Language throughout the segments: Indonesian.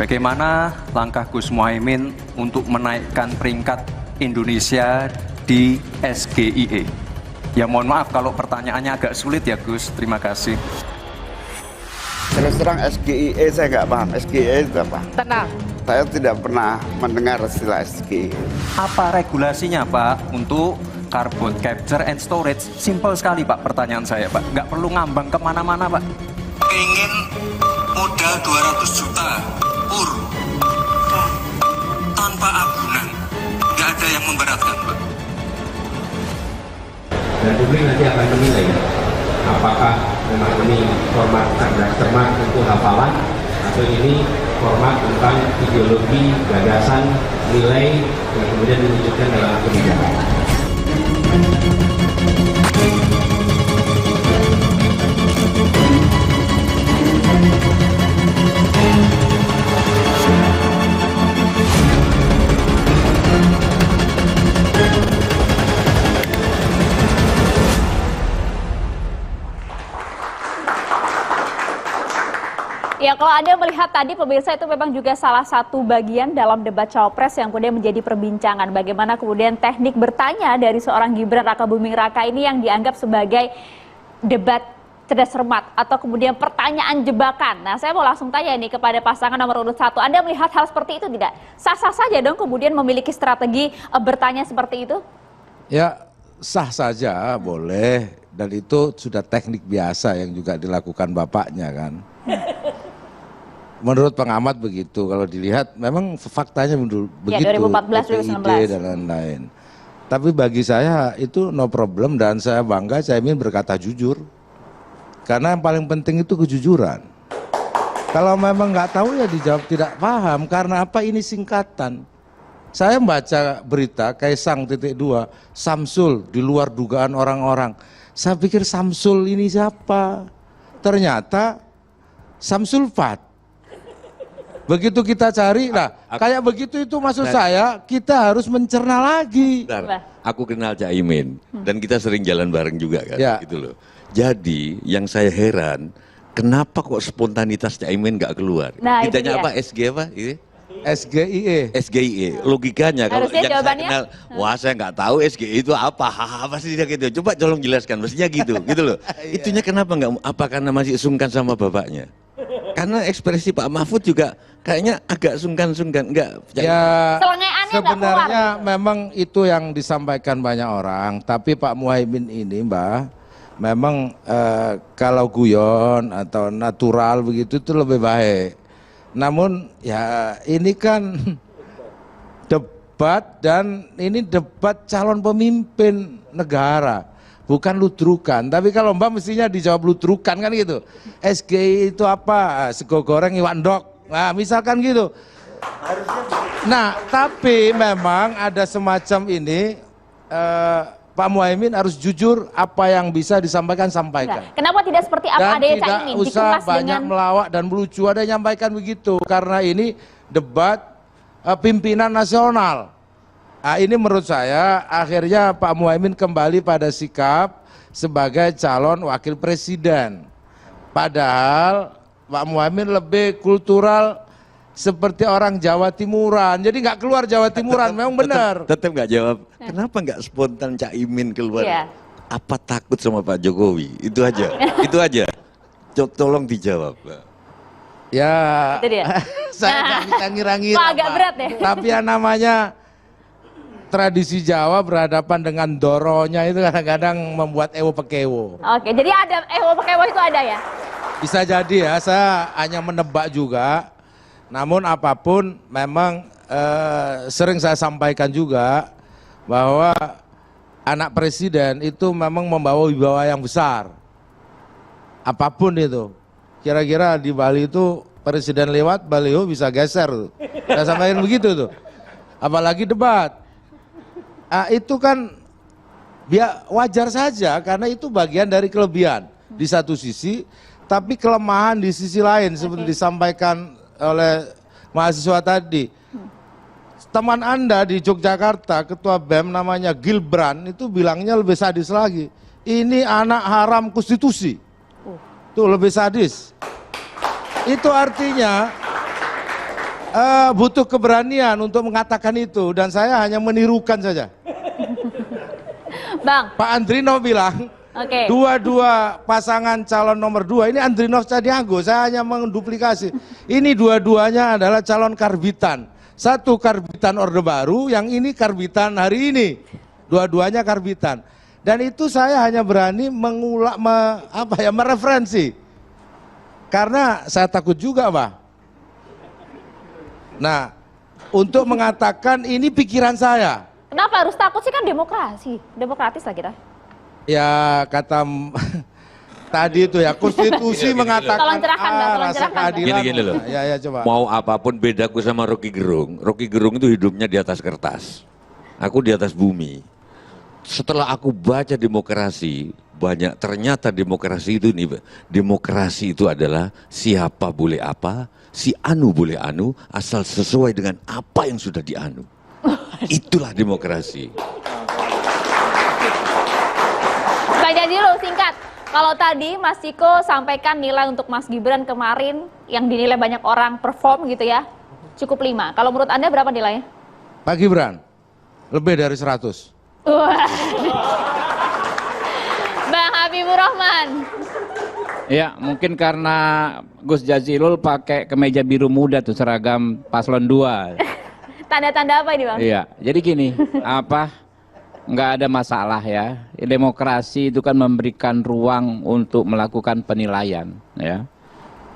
Bagaimana langkah Gus Muhaimin untuk menaikkan peringkat Indonesia di SGIE? Ya mohon maaf kalau pertanyaannya agak sulit ya Gus, terima kasih. Terus terang SGIE saya nggak paham, SGIE itu apa? Tenang. Saya tidak pernah mendengar istilah SGIE. Apa regulasinya Pak untuk carbon capture and storage? Simple sekali Pak pertanyaan saya Pak, nggak perlu ngambang kemana-mana Pak. Ingin modal 200 juta pur tanpa agunan, nggak ada yang memberatkan Pak. Dan publik nanti akan menilai apakah memang ini format cerdas cermat untuk hafalan atau ini format tentang ideologi, gagasan, nilai yang kemudian diwujudkan dalam kebijakan. Ya, kalau Anda melihat tadi pemirsa itu memang juga salah satu bagian dalam debat Cawapres yang kemudian menjadi perbincangan. Bagaimana kemudian teknik bertanya dari seorang Gibran Rakabuming Raka ini yang dianggap sebagai debat cerdas cermat atau kemudian pertanyaan jebakan. Nah, saya mau langsung tanya nih kepada pasangan nomor urut 1. Anda melihat hal seperti itu tidak? Sah-sah saja dong kemudian memiliki strategi bertanya seperti itu? Ya, sah saja, boleh. Dan itu sudah teknik biasa yang juga dilakukan bapaknya kan. Menurut pengamat begitu, kalau dilihat memang faktanya begitu, ya, 2014, PPID dan lain-lain. Tapi bagi saya itu no problem dan saya bangga Caimin berkata jujur. Karena yang paling penting itu kejujuran. Kalau memang nggak tahu ya dijawab tidak paham, karena apa ini singkatan. Saya membaca berita Kaisang .2, Samsul di luar dugaan orang-orang. Saya pikir Samsul ini siapa? Ternyata Samsul Fat. Begitu kita cari, nah kayak begitu itu maksud saya kita harus mencerna lagi. Bentar, aku kenal Caimin dan kita sering jalan bareng juga kan, ya. Gitu loh. Jadi yang saya heran, kenapa kok spontanitas Caimin nggak keluar? Nah, ditanya apa SG apa? SGIE. SGIE, logikanya kalau harusnya yang saya jawabannya? kenal, wah saya nggak tahu SGIE itu apa, pasti dia gitu. Coba tolong jelaskan, mestinya gitu, gitu loh. Itunya kenapa nggak? Apa karena masih sungkan sama bapaknya? Karena ekspresi Pak Mahfud juga kayaknya agak sungkan-sungkan, enggak. Ya, Selengeannya sebenarnya memang itu yang disampaikan banyak orang. Tapi Pak Muhaimin ini, Mbak, memang kalau guyon atau natural begitu itu lebih baik. Namun ya ini kan debat dan ini debat calon pemimpin negara. Bukan ludrukan, tapi kalau Mbak mestinya dijawab ludrukan kan gitu. SGI itu apa? Sego goreng iwan dok. Nah misalkan gitu. Nah tapi memang ada semacam ini, Pak Muhaimin harus jujur apa yang bisa disampaikan, sampaikan. Nah, kenapa tidak seperti apa adanya Caimin? Dan tidak usah banyak melawak dan melucu, ada yang nyampaikan begitu. Karena ini debat pimpinan nasional. Nah, ini menurut saya akhirnya Pak Muhaimin kembali pada sikap sebagai calon wakil presiden. Padahal Pak Muhaimin lebih kultural seperti orang Jawa Timuran. Jadi nggak keluar Jawa Timuran, memang benar. Tetap nggak jawab. Kenapa nggak spontan Caimin keluar? Iya. Apa takut sama Pak Jokowi? Itu aja, itu aja. Tolong dijawab. Ya, Itu dia. saya nggak bisa ngira-ngira. Pak, agak berat ya. Tapi yang namanya tradisi Jawa berhadapan dengan doronya itu kadang-kadang membuat ewo pekewo. Oke, jadi ada ewo pekewo itu ada ya? Bisa jadi ya, saya hanya menebak juga. Namun apapun memang sering saya sampaikan juga bahwa anak presiden itu memang membawa wibawa yang besar. Apapun itu. Kira-kira di Bali itu presiden lewat, baliho bisa geser. Saya sampaikan begitu tuh. Apalagi debat. Nah, itu kan wajar saja karena itu bagian dari kelebihan di satu sisi, tapi kelemahan di sisi lain seperti disampaikan oleh mahasiswa tadi. Teman Anda di Yogyakarta, ketua BEM namanya Gilbran itu bilangnya lebih sadis lagi. Ini anak haram konstitusi. Tuh lebih sadis. Itu artinya butuh keberanian untuk mengatakan itu dan saya hanya menirukan saja. Bang, Pak Andrino bilang oke. dua-dua pasangan calon nomor 2 ini Andrino Cadiago, saya hanya menduplikasi. Ini dua-duanya adalah calon karbitan. Satu karbitan Orde Baru, yang ini karbitan hari ini. Dua-duanya karbitan. Dan itu saya hanya berani mereferensi. Karena saya takut juga, Pak. Nah, untuk mengatakan ini pikiran saya. Kenapa harus takut sih, kan demokrasi, demokratis lah kita. Ya kata tadi itu ya konstitusi mengatakan Tolong cerahkan, Mbak, tolong rasa cerahkan, Mbak. keadilan. Gini loh. Ya coba. Mau apapun bedaku sama Rocky Gerung. Rocky Gerung itu hidupnya di atas kertas. Aku di atas bumi. Setelah aku baca demokrasi, ternyata demokrasi itu adalah siapa boleh apa, si anu boleh anu, asal sesuai dengan apa yang sudah dianu. Itulah demokrasi. Bang Jazilul, singkat. Kalau tadi Mas Ciko sampaikan nilai untuk Mas Gibran kemarin yang dinilai banyak orang perform gitu ya, cukup 5. Kalau menurut Anda berapa nilainya? Pak Gibran, lebih dari 100. Wah. Bang Habibur Rahman. Ya, mungkin karena Gus Jazilul pakai kemeja biru muda tuh, seragam paslon 2. Tanda-tanda apa ini, Bang? Iya, jadi gini, nggak ada masalah ya. Demokrasi itu kan memberikan ruang untuk melakukan penilaian, ya.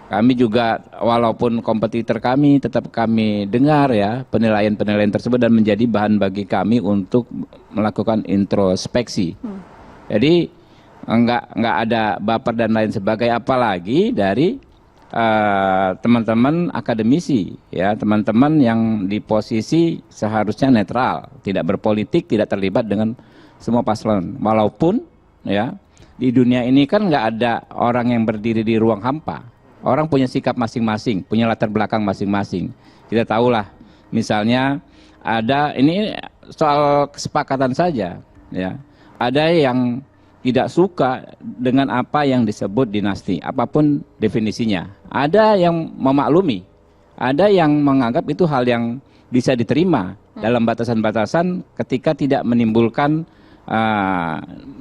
Kami juga, walaupun kompetitor kami, tetap kami dengar ya penilaian-penilaian tersebut dan menjadi bahan bagi kami untuk melakukan introspeksi. Jadi nggak ada baper dan lain sebagainya, apalagi dari teman-teman akademisi, ya, teman-teman yang di posisi seharusnya netral, tidak berpolitik, tidak terlibat dengan semua paslon. Walaupun ya di dunia ini kan nggak ada orang yang berdiri di ruang hampa. Orang punya sikap masing-masing, punya latar belakang masing-masing. Kita tahulah, misalnya ada, ini soal kesepakatan saja, ya. Ada yang tidak suka dengan apa yang disebut dinasti, apapun definisinya. Ada yang memaklumi, ada yang menganggap itu hal yang bisa diterima dalam batasan-batasan ketika tidak menimbulkan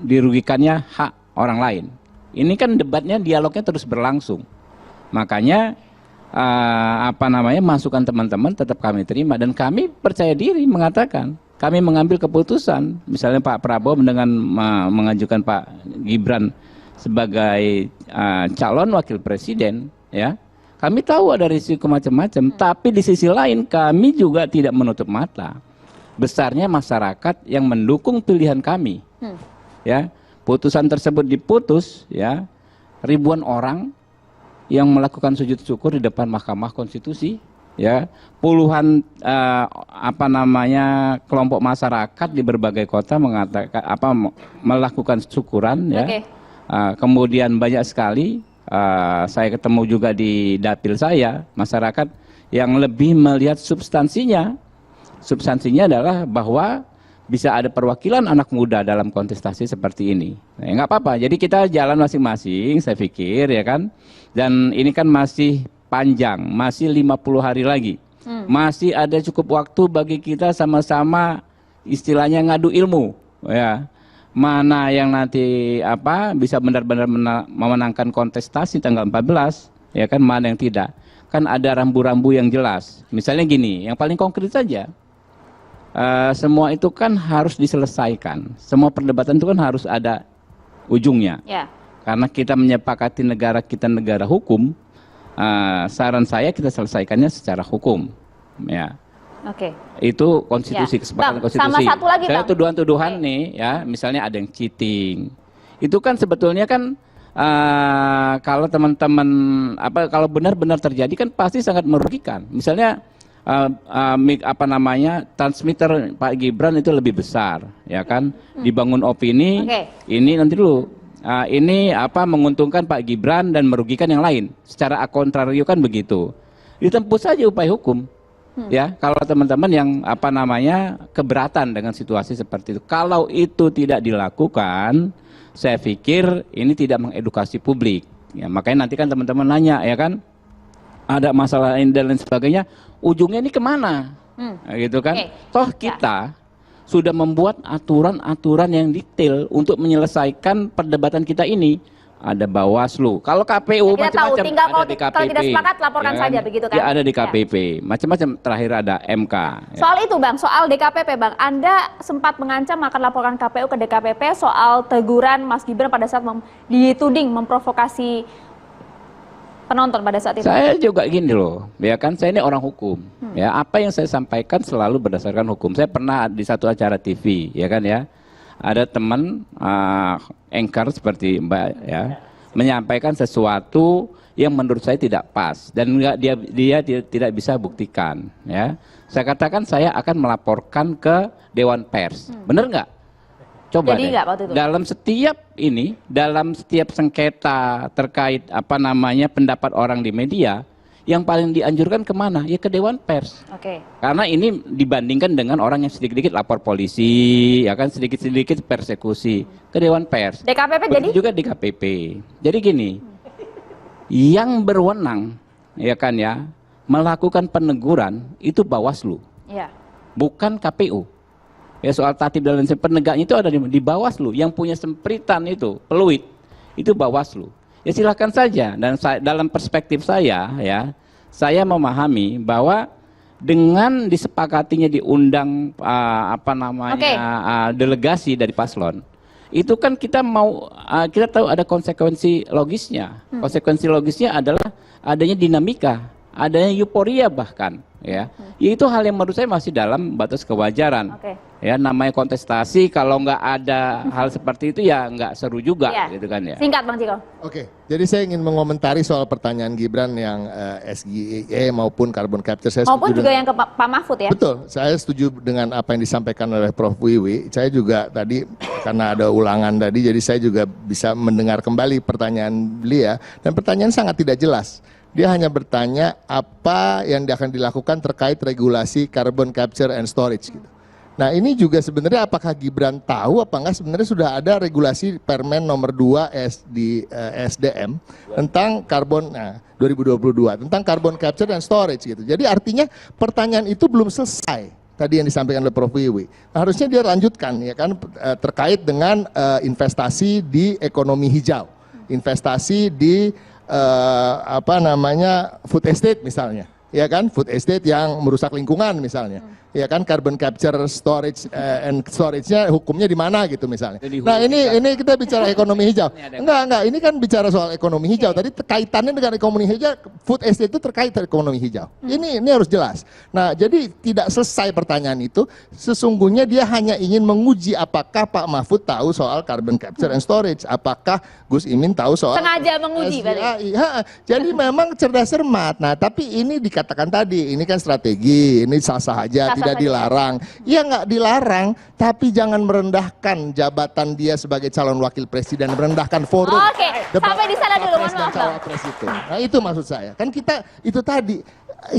dirugikannya hak orang lain. Ini kan debatnya, dialognya terus berlangsung. Makanya masukan teman-teman tetap kami terima dan kami percaya diri mengatakan kami mengambil keputusan. Misalnya Pak Prabowo dengan mengajukan Pak Gibran sebagai calon wakil presiden, ya, kami tahu ada risiko macam-macam, tapi di sisi lain kami juga tidak menutup mata besarnya masyarakat yang mendukung pilihan kami. Ya, putusan tersebut diputus, ya, ribuan orang yang melakukan sujud syukur di depan Mahkamah Konstitusi, ya, puluhan kelompok masyarakat di berbagai kota mengatakan melakukan syukuran, ya. Kemudian banyak sekali saya ketemu juga di dapil saya masyarakat yang lebih melihat substansinya. Substansinya adalah bahwa bisa ada perwakilan anak muda dalam kontestasi seperti ini. Nggak apa-apa. Jadi kita jalan masing-masing, saya pikir, ya kan. Dan ini kan masih panjang, masih 50 hari lagi. Masih ada cukup waktu bagi kita sama-sama istilahnya ngadu ilmu, ya. Mana yang nanti bisa benar-benar memenangkan kontestasi tanggal 14, ya kan, mana yang tidak. Kan ada rambu-rambu yang jelas. Misalnya gini, yang paling konkret saja. Semua itu kan harus diselesaikan. Semua perdebatan itu kan harus ada ujungnya. Yeah. Karena kita menyepakati negara kita negara hukum, saran saya kita selesaikannya secara hukum, ya. Oke. Itu konstitusi, kesepakatan konstitusi. Sama satu lagi, saya tuduhan-tuduhan nih, ya, misalnya ada yang cheating. Itu kan sebetulnya kan kalau teman-teman kalau benar-benar terjadi kan pasti sangat merugikan. Misalnya transmitter Pak Gibran itu lebih besar, ya kan, dibangun opini. Ini nanti dulu ini menguntungkan Pak Gibran dan merugikan yang lain secara kontrario, kan begitu. Ditempuh saja upaya hukum, ya, kalau teman-teman yang keberatan dengan situasi seperti itu. Kalau itu tidak dilakukan, saya pikir ini tidak mengedukasi publik, ya. Makanya nanti kan teman-teman nanya, ya kan, ada masalah ini dan lain sebagainya. ujungnya ini kemana? Gitu kan? Toh kita sudah membuat aturan-aturan yang detail untuk menyelesaikan perdebatan kita ini. Ada Bawaslu. Kalau KPU kita tahu, macam-macam tinggal ada di KPP. kalau tidak sepakat laporkan ya saja begitu kan? Ya ada di KPP. Macam-macam, terakhir ada MK. Soal itu Bang, soal DKPP Bang, Anda sempat mengancam akan laporkan KPU ke DKPP soal teguran Mas Gibran pada saat dituding memprovokasi penonton pada saat itu. Saya juga gini loh, ya kan, saya ini orang hukum. Ya, apa yang saya sampaikan selalu berdasarkan hukum. Saya pernah di satu acara TV, ya kan ya. Ada teman anchor seperti Mbak ya menyampaikan sesuatu yang menurut saya tidak pas dan dia tidak bisa buktikan ya. Saya katakan saya akan melaporkan ke Dewan Pers. Benar nggak? Coba jadi deh. nggak waktu itu? Dalam setiap sengketa terkait pendapat orang di media, yang paling dianjurkan kemana? Ya ke Dewan Pers. Oke. Karena ini dibandingkan dengan orang yang sedikit-sedikit lapor polisi, ya kan, sedikit-sedikit persekusi ke Dewan Pers. DKPP begitu jadi? juga DKPP. Jadi gini, yang berwenang, ya kan ya, melakukan peneguran itu Bawaslu, bukan KPU. Ya soal tatib dan lain penegaknya itu ada di Bawaslu. Yang punya sempritan itu, peluit, itu Bawaslu. Ya silakan saja, dan dalam perspektif saya ya, saya memahami bahwa dengan disepakatinya diundang delegasi dari paslon, itu kan kita kita tahu ada konsekuensi logisnya. Konsekuensi logisnya adalah adanya dinamika, adanya euforia bahkan ya. Itu hal yang menurut saya masih dalam batas kewajaran. Ya namanya kontestasi, kalau nggak ada hal seperti itu ya nggak seru juga gitu kan ya. Singkat Bang Ciko. Oke, jadi saya ingin mengomentari soal pertanyaan Gibran yang SGE maupun carbon capture. Saya maupun juga yang ke Pak Mahfud ya. Betul, saya setuju dengan apa yang disampaikan oleh Prof. Wiwi. Saya juga tadi karena ada ulangan tadi, jadi saya juga bisa mendengar kembali pertanyaan beliau, dan pertanyaan sangat tidak jelas. Dia hanya bertanya apa yang akan dilakukan terkait regulasi carbon capture and storage gitu. Nah ini juga sebenarnya apakah Gibran tahu apa enggak, sebenarnya sudah ada regulasi Permen nomor 2 di SDM tentang karbon 2022 tentang carbon capture dan storage gitu. Jadi artinya pertanyaan itu belum selesai tadi yang disampaikan oleh Prof. Wiwi. Nah, harusnya dia lanjutkan ya kan terkait dengan investasi di ekonomi hijau, investasi di food estate misalnya. Ya kan, food estate yang merusak lingkungan misalnya, ya kan, carbon capture storage and storage-nya hukumnya di mana gitu misalnya. Nah ini kita bicara ekonomi hijau. Enggak, ini kan bicara soal ekonomi hijau. Tadi kaitannya dengan ekonomi hijau, food estate itu terkait dengan ekonomi hijau. Ini harus jelas. Nah jadi tidak selesai pertanyaan itu. Sesungguhnya dia hanya ingin menguji apakah Pak Mahfud tahu soal carbon capture and storage, apakah Gus Imin tahu soal. Sengaja menguji berarti. Jadi memang cerdas cermat. Nah tapi ini dikatakan tadi, ini kan strategi, ini sah-sah aja, tidak dilarang. Ya nggak dilarang, tapi jangan merendahkan jabatan dia sebagai calon wakil presiden, merendahkan forum. Oke, sampai di sana dulu, mohon maaf. Cawapres itu. Nah itu maksud saya. Kan kita itu tadi,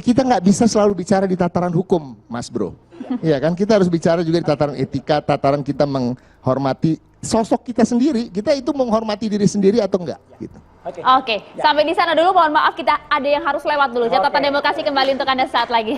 kita nggak bisa selalu bicara di tataran hukum, Mas Bro. Iya kan, kita harus bicara juga di tataran etika, tataran kita menghormati sosok kita sendiri. Kita itu menghormati diri sendiri atau enggak gitu. Oke, sampai di sana dulu, mohon maaf kita ada yang harus lewat dulu. Catatan demokrasi kembali untuk Anda saat lagi.